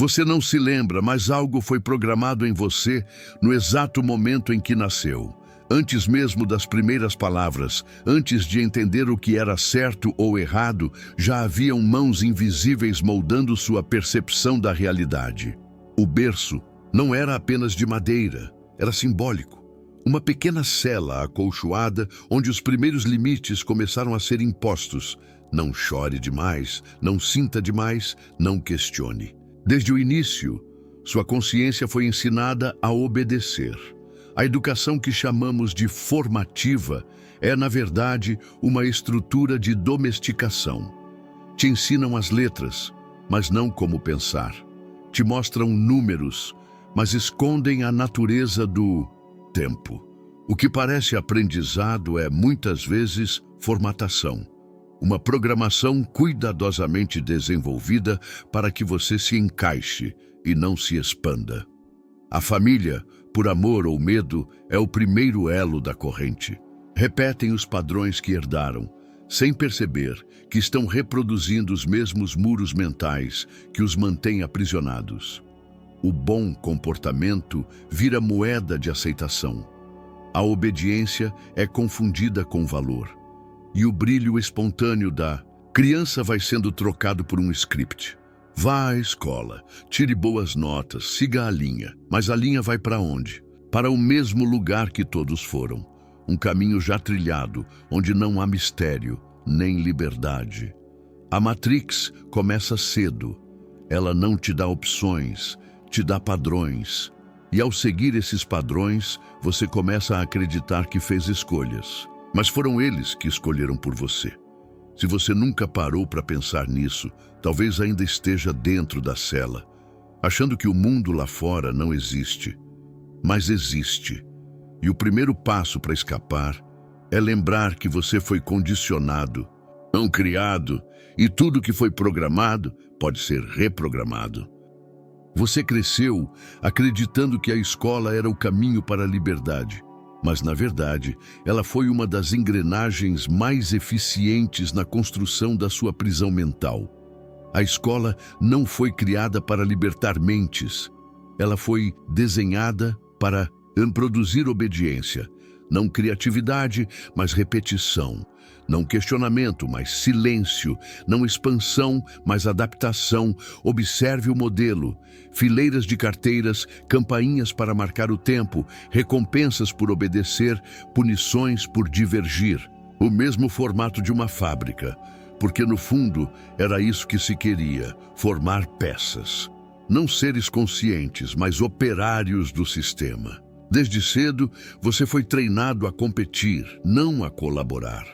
Você não se lembra, mas algo foi programado em você no exato momento em que nasceu. Antes mesmo das primeiras palavras, antes de entender o que era certo ou errado, já haviam mãos invisíveis moldando sua percepção da realidade. O berço não era apenas de madeira, era simbólico. Uma pequena cela acolchoada onde os primeiros limites começaram a ser impostos. Não chore demais, não sinta demais, não questione. Desde o início, sua consciência foi ensinada a obedecer. A educação que chamamos de formativa é, na verdade, uma estrutura de domesticação. Te ensinam as letras, mas não como pensar. Te mostram números, mas escondem a natureza do tempo. O que parece aprendizado é, muitas vezes, formatação. Uma programação cuidadosamente desenvolvida para que você se encaixe e não se expanda. A família, por amor ou medo, é o primeiro elo da corrente. Repetem os padrões que herdaram, sem perceber que estão reproduzindo os mesmos muros mentais que os mantêm aprisionados. O bom comportamento vira moeda de aceitação. A obediência é confundida com valor. E o brilho espontâneo da criança vai sendo trocado por um script. Vá à escola, tire boas notas, siga a linha. Mas a linha vai para onde? Para o mesmo lugar que todos foram. Um caminho já trilhado, onde não há mistério, nem liberdade. A Matrix começa cedo. Ela não te dá opções, te dá padrões. E ao seguir esses padrões, você começa a acreditar que fez escolhas. Mas foram eles que escolheram por você. Se você nunca parou para pensar nisso, talvez ainda esteja dentro da cela, achando que o mundo lá fora não existe. Mas existe. E o primeiro passo para escapar é lembrar que você foi condicionado, não criado, e tudo que foi programado pode ser reprogramado. Você cresceu acreditando que a escola era o caminho para a liberdade. Mas, na verdade, ela foi uma das engrenagens mais eficientes na construção da sua prisão mental. A escola não foi criada para libertar mentes. Ela foi desenhada para produzir obediência. Não criatividade, mas repetição. Não questionamento, mas silêncio. Não expansão, mas adaptação. Observe o modelo. Fileiras de carteiras, campainhas para marcar o tempo, recompensas por obedecer, punições por divergir. O mesmo formato de uma fábrica, porque no fundo era isso que se queria, formar peças. Não seres conscientes, mas operários do sistema. Desde cedo, você foi treinado a competir, não a colaborar.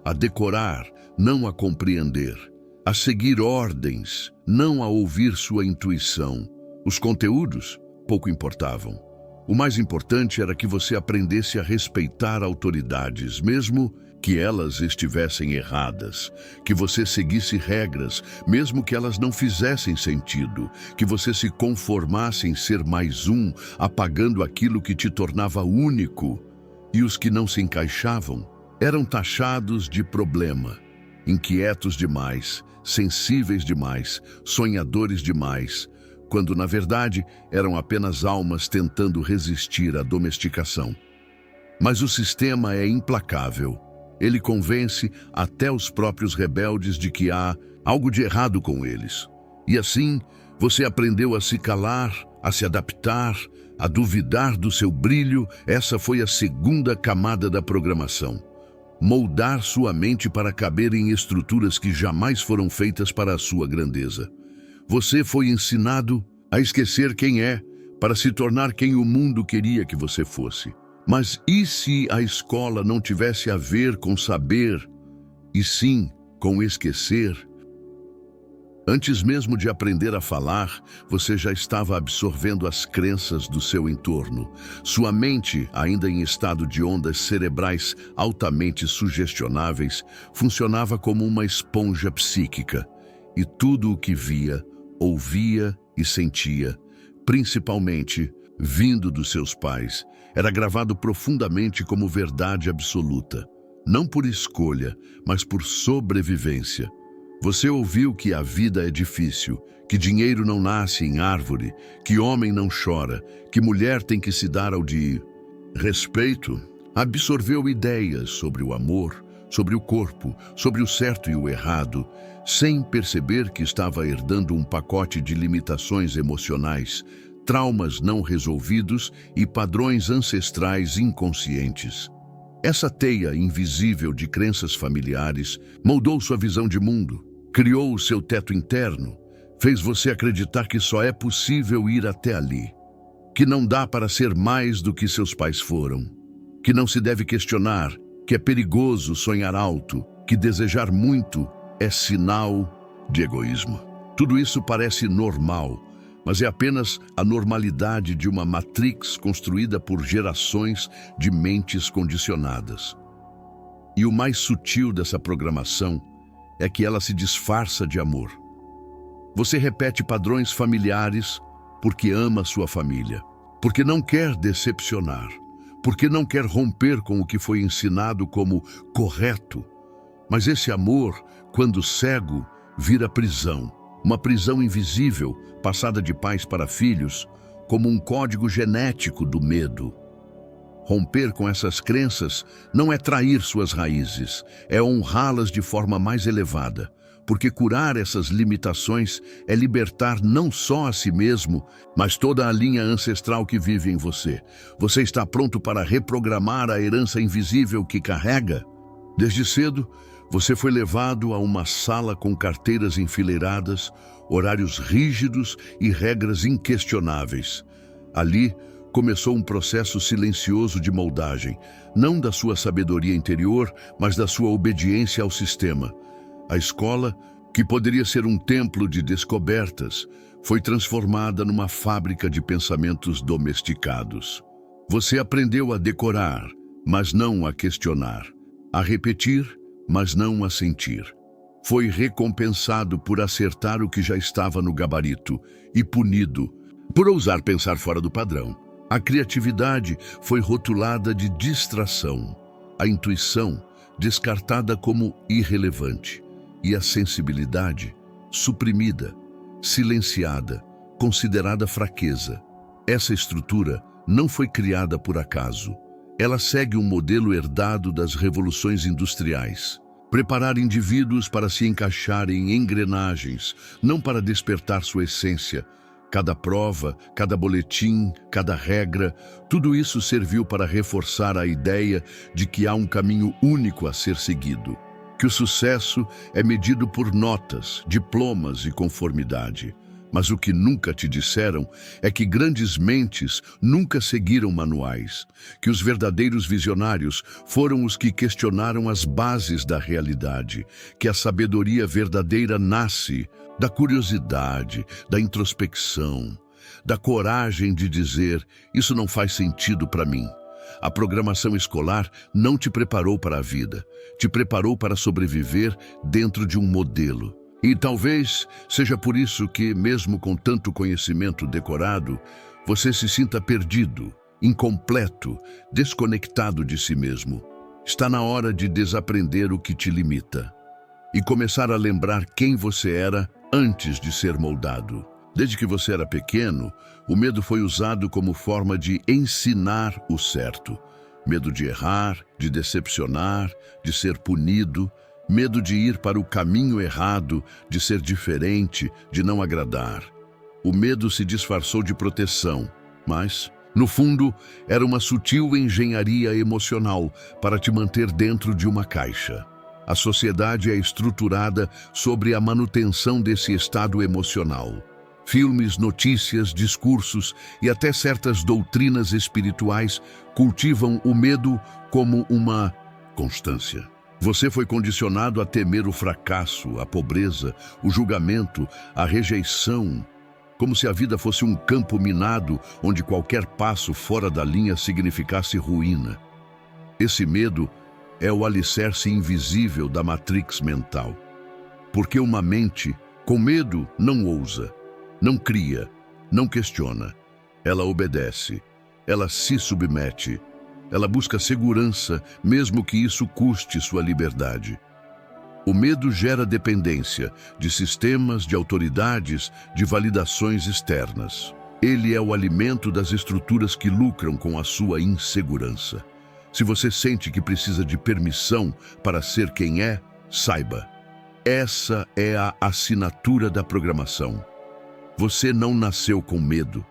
A decorar, não a compreender. A seguir ordens, não a ouvir sua intuição. Os conteúdos pouco importavam. O mais importante era que você aprendesse a respeitar autoridades, mesmo que elas estivessem erradas, que você seguisse regras, mesmo que elas não fizessem sentido, que você se conformasse em ser mais um, apagando aquilo que te tornava único. E os que não se encaixavam eram taxados de problema, inquietos demais, sensíveis demais, sonhadores demais, quando na verdade eram apenas almas tentando resistir à domesticação. Mas o sistema é implacável. Ele convence até os próprios rebeldes de que há algo de errado com eles. E assim, você aprendeu a se calar, a se adaptar, a duvidar do seu brilho. Essa foi a segunda camada da programação. Moldar sua mente para caber em estruturas que jamais foram feitas para a sua grandeza. Você foi ensinado a esquecer quem é, para se tornar quem o mundo queria que você fosse. Mas e se a escola não tivesse a ver com saber, e sim com esquecer? Antes mesmo de aprender a falar, você já estava absorvendo as crenças do seu entorno. Sua mente, ainda em estado de ondas cerebrais altamente sugestionáveis, funcionava como uma esponja psíquica. E tudo o que via, ouvia e sentia, principalmente vindo dos seus pais, era gravado profundamente como verdade absoluta. Não por escolha, mas por sobrevivência. Você ouviu que a vida é difícil, que dinheiro não nasce em árvore, que homem não chora, que mulher tem que se dar ao de respeito. Absorveu ideias sobre o amor, sobre o corpo, sobre o certo e o errado, sem perceber que estava herdando um pacote de limitações emocionais, traumas não resolvidos e padrões ancestrais inconscientes. Essa teia invisível de crenças familiares moldou sua visão de mundo, criou o seu teto interno, fez você acreditar que só é possível ir até ali, que não dá para ser mais do que seus pais foram, que não se deve questionar, que é perigoso sonhar alto, que desejar muito é sinal de egoísmo. Tudo isso parece normal, mas é apenas a normalidade de uma matrix construída por gerações de mentes condicionadas. E o mais sutil dessa programação é que ela se disfarça de amor. Você repete padrões familiares porque ama sua família, porque não quer decepcionar, porque não quer romper com o que foi ensinado como correto. Mas esse amor, quando cego, vira prisão. Uma prisão invisível, passada de pais para filhos, como um código genético do medo. Romper com essas crenças não é trair suas raízes, é honrá-las de forma mais elevada, porque curar essas limitações é libertar não só a si mesmo, mas toda a linha ancestral que vive em você. Você está pronto para reprogramar a herança invisível que carrega? Desde cedo, você foi levado a uma sala com carteiras enfileiradas, horários rígidos e regras inquestionáveis. Ali, começou um processo silencioso de moldagem, não da sua sabedoria interior, mas da sua obediência ao sistema. A escola, que poderia ser um templo de descobertas, foi transformada numa fábrica de pensamentos domesticados. Você aprendeu a decorar, mas não a questionar, a repetir, mas não a sentir. Foi recompensado por acertar o que já estava no gabarito e punido por ousar pensar fora do padrão. A criatividade foi rotulada de distração, a intuição descartada como irrelevante e a sensibilidade suprimida, silenciada, considerada fraqueza. Essa estrutura não foi criada por acaso. Ela segue um modelo herdado das revoluções industriais. Preparar indivíduos para se encaixarem em engrenagens, não para despertar sua essência. Cada prova, cada boletim, cada regra, tudo isso serviu para reforçar a ideia de que há um caminho único a ser seguido. Que o sucesso é medido por notas, diplomas e conformidade. Mas o que nunca te disseram é que grandes mentes nunca seguiram manuais, que os verdadeiros visionários foram os que questionaram as bases da realidade, que a sabedoria verdadeira nasce da curiosidade, da introspecção, da coragem de dizer: isso não faz sentido para mim. A programação escolar não te preparou para a vida, te preparou para sobreviver dentro de um modelo. E talvez seja por isso que, mesmo com tanto conhecimento decorado, você se sinta perdido, incompleto, desconectado de si mesmo. Está na hora de desaprender o que te limita e começar a lembrar quem você era antes de ser moldado. Desde que você era pequeno, o medo foi usado como forma de ensinar o certo. Medo de errar, de decepcionar, de ser punido. Medo de ir para o caminho errado, de ser diferente, de não agradar. O medo se disfarçou de proteção, mas, no fundo, era uma sutil engenharia emocional para te manter dentro de uma caixa. A sociedade é estruturada sobre a manutenção desse estado emocional. Filmes, notícias, discursos e até certas doutrinas espirituais cultivam o medo como uma constância. Você foi condicionado a temer o fracasso, a pobreza, o julgamento, a rejeição, como se a vida fosse um campo minado onde qualquer passo fora da linha significasse ruína. Esse medo é o alicerce invisível da matrix mental. Porque uma mente com medo não ousa, não cria, não questiona. Ela obedece, ela se submete. Ela busca segurança, mesmo que isso custe sua liberdade. O medo gera dependência de sistemas, de autoridades, de validações externas. Ele é o alimento das estruturas que lucram com a sua insegurança. Se você sente que precisa de permissão para ser quem é, saiba. Essa é a assinatura da programação. Você não nasceu com medo.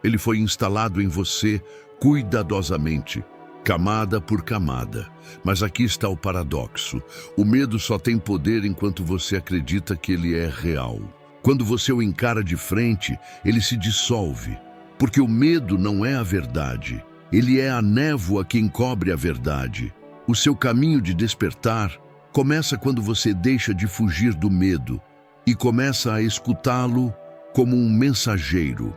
Ele foi instalado em você cuidadosamente, camada por camada. Mas aqui está o paradoxo. O medo só tem poder enquanto você acredita que ele é real. Quando você o encara de frente, ele se dissolve. Porque o medo não é a verdade. Ele é a névoa que encobre a verdade. O seu caminho de despertar começa quando você deixa de fugir do medo e começa a escutá-lo como um mensageiro.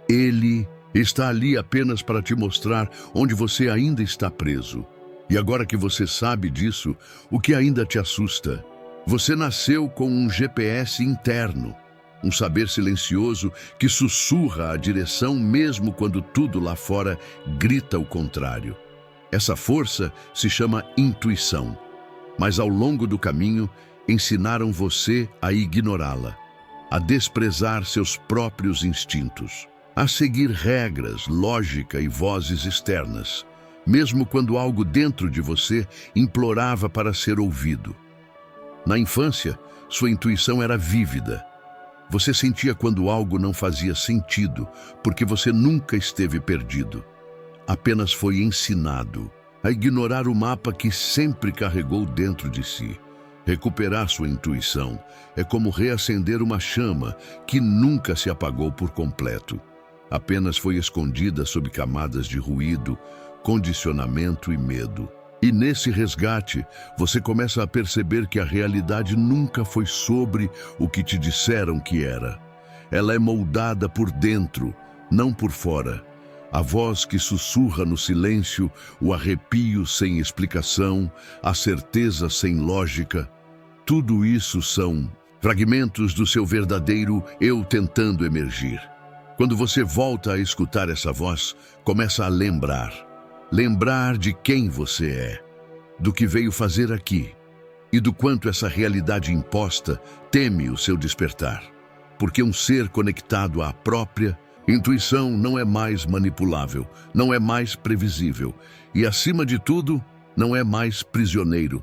Ele está ali apenas para te mostrar onde você ainda está preso. E agora que você sabe disso, o que ainda te assusta? Você nasceu com um GPS interno, um saber silencioso que sussurra a direção mesmo quando tudo lá fora grita o contrário. Essa força se chama intuição, mas ao longo do caminho ensinaram você a ignorá-la, a desprezar seus próprios instintos, a seguir regras, lógica e vozes externas, mesmo quando algo dentro de você implorava para ser ouvido. Na infância, sua intuição era vívida. Você sentia quando algo não fazia sentido, porque você nunca esteve perdido. Apenas foi ensinado a ignorar o mapa que sempre carregou dentro de si. Recuperar sua intuição é como reacender uma chama que nunca se apagou por completo. Apenas foi escondida sob camadas de ruído, condicionamento e medo. E nesse resgate, você começa a perceber que a realidade nunca foi sobre o que te disseram que era. Ela é moldada por dentro, não por fora. A voz que sussurra no silêncio, o arrepio sem explicação, a certeza sem lógica. Tudo isso são fragmentos do seu verdadeiro eu tentando emergir. Quando você volta a escutar essa voz, começa a lembrar. Lembrar de quem você é, do que veio fazer aqui e do quanto essa realidade imposta teme o seu despertar. Porque um ser conectado à própria intuição não é mais manipulável, não é mais previsível e, acima de tudo, não é mais prisioneiro.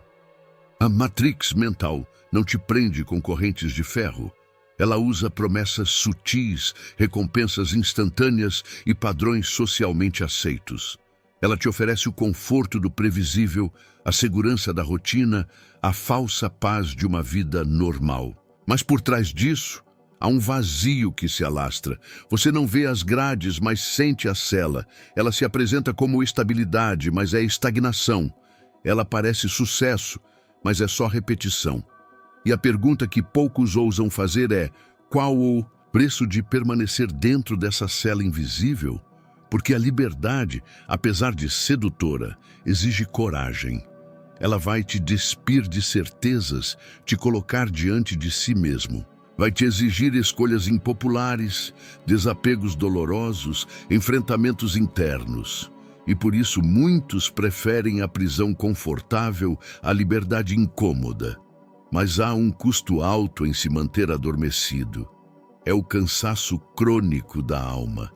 A matrix mental não te prende com correntes de ferro. Ela usa promessas sutis, recompensas instantâneas e padrões socialmente aceitos. Ela te oferece o conforto do previsível, a segurança da rotina, a falsa paz de uma vida normal. Mas por trás disso, há um vazio que se alastra. Você não vê as grades, mas sente a cela. Ela se apresenta como estabilidade, mas é estagnação. Ela parece sucesso, mas é só repetição. E a pergunta que poucos ousam fazer é: qual o preço de permanecer dentro dessa cela invisível? Porque a liberdade, apesar de sedutora, exige coragem. Ela vai te despir de certezas, te colocar diante de si mesmo. Vai te exigir escolhas impopulares, desapegos dolorosos, enfrentamentos internos. E por isso muitos preferem a prisão confortável à liberdade incômoda. Mas há um custo alto em se manter adormecido. É o cansaço crônico da alma.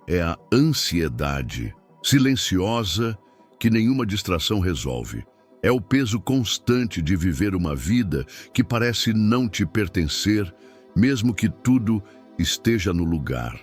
É a ansiedade silenciosa que nenhuma distração resolve. É o peso constante de viver uma vida que parece não te pertencer, mesmo que tudo esteja no lugar.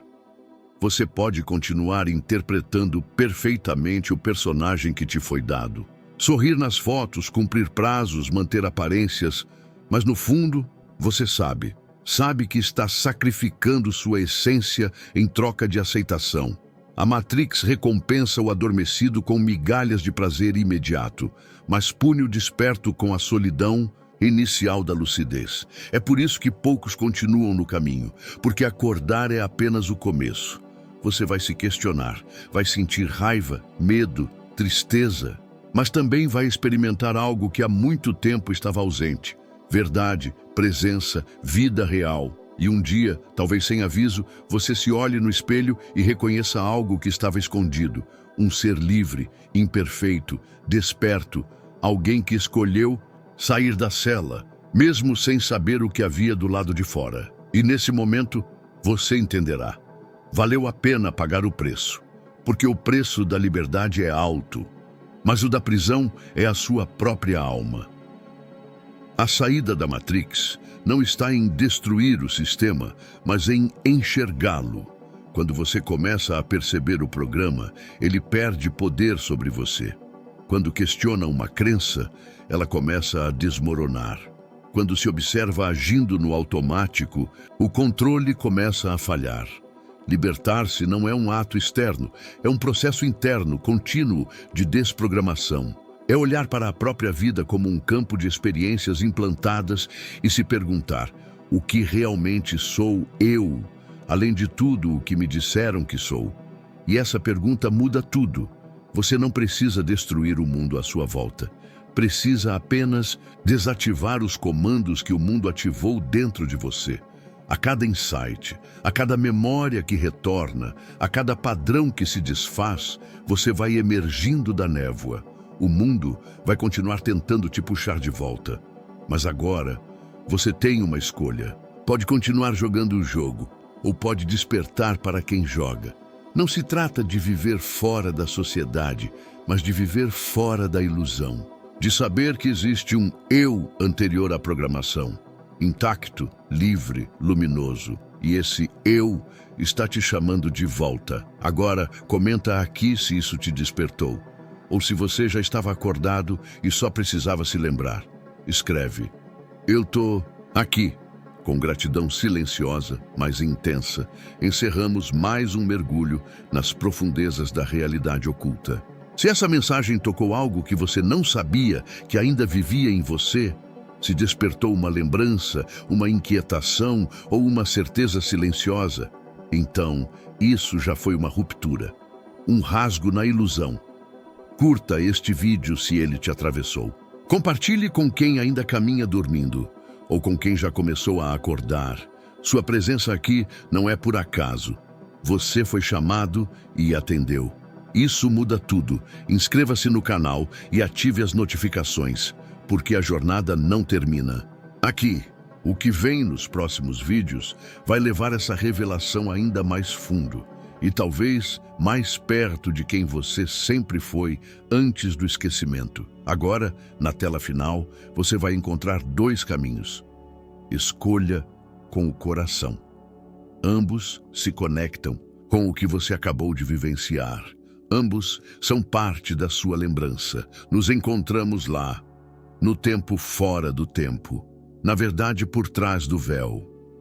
Você pode continuar interpretando perfeitamente o personagem que te foi dado. Sorrir nas fotos, cumprir prazos, manter aparências, mas no fundo, você sabe que está sacrificando sua essência em troca de aceitação. A Matrix recompensa o adormecido com migalhas de prazer imediato, mas pune o desperto com a solidão inicial da lucidez. É por isso que poucos continuam no caminho, porque acordar é apenas o começo. Você vai se questionar, vai sentir raiva, medo, tristeza, mas também vai experimentar algo que há muito tempo estava ausente. Verdade, presença, vida real. E um dia, talvez sem aviso, você se olhe no espelho e reconheça algo que estava escondido. Um ser livre, imperfeito, desperto. Alguém que escolheu sair da cela, mesmo sem saber o que havia do lado de fora. E nesse momento, você entenderá. Valeu a pena pagar o preço, porque o preço da liberdade é alto, mas o da prisão é a sua própria alma. A saída da Matrix não está em destruir o sistema, mas em enxergá-lo. Quando você começa a perceber o programa, ele perde poder sobre você. Quando questiona uma crença, ela começa a desmoronar. Quando se observa agindo no automático, o controle começa a falhar. Libertar-se não é um ato externo, é um processo interno, contínuo de desprogramação. É olhar para a própria vida como um campo de experiências implantadas e se perguntar: o que realmente sou eu, além de tudo o que me disseram que sou? E essa pergunta muda tudo. Você não precisa destruir o mundo à sua volta. Precisa apenas desativar os comandos que o mundo ativou dentro de você. A cada insight, a cada memória que retorna, a cada padrão que se desfaz, você vai emergindo da névoa. O mundo vai continuar tentando te puxar de volta. Mas agora, você tem uma escolha. Pode continuar jogando o jogo, ou pode despertar para quem joga. Não se trata de viver fora da sociedade, mas de viver fora da ilusão. De saber que existe um eu anterior à programação, intacto, livre, luminoso. E esse eu está te chamando de volta. Agora, comenta aqui se isso te despertou. Ou se você já estava acordado e só precisava se lembrar. Escreve: eu tô aqui. Com gratidão silenciosa, mas intensa, encerramos mais um mergulho nas profundezas da realidade oculta. Se essa mensagem tocou algo que você não sabia que ainda vivia em você, se despertou uma lembrança, uma inquietação ou uma certeza silenciosa, então isso já foi uma ruptura, um rasgo na ilusão. Curta este vídeo se ele te atravessou. Compartilhe com quem ainda caminha dormindo, ou com quem já começou a acordar. Sua presença aqui não é por acaso. Você foi chamado e atendeu. Isso muda tudo. Inscreva-se no canal e ative as notificações, porque a jornada não termina. Aqui, o que vem nos próximos vídeos vai levar essa revelação ainda mais fundo e talvez mais perto de quem você sempre foi antes do esquecimento. Agora, na tela final, você vai encontrar dois caminhos. Escolha com o coração. Ambos se conectam com o que você acabou de vivenciar. Ambos são parte da sua lembrança. Nos encontramos lá, no tempo fora do tempo. Na verdade, por trás do véu.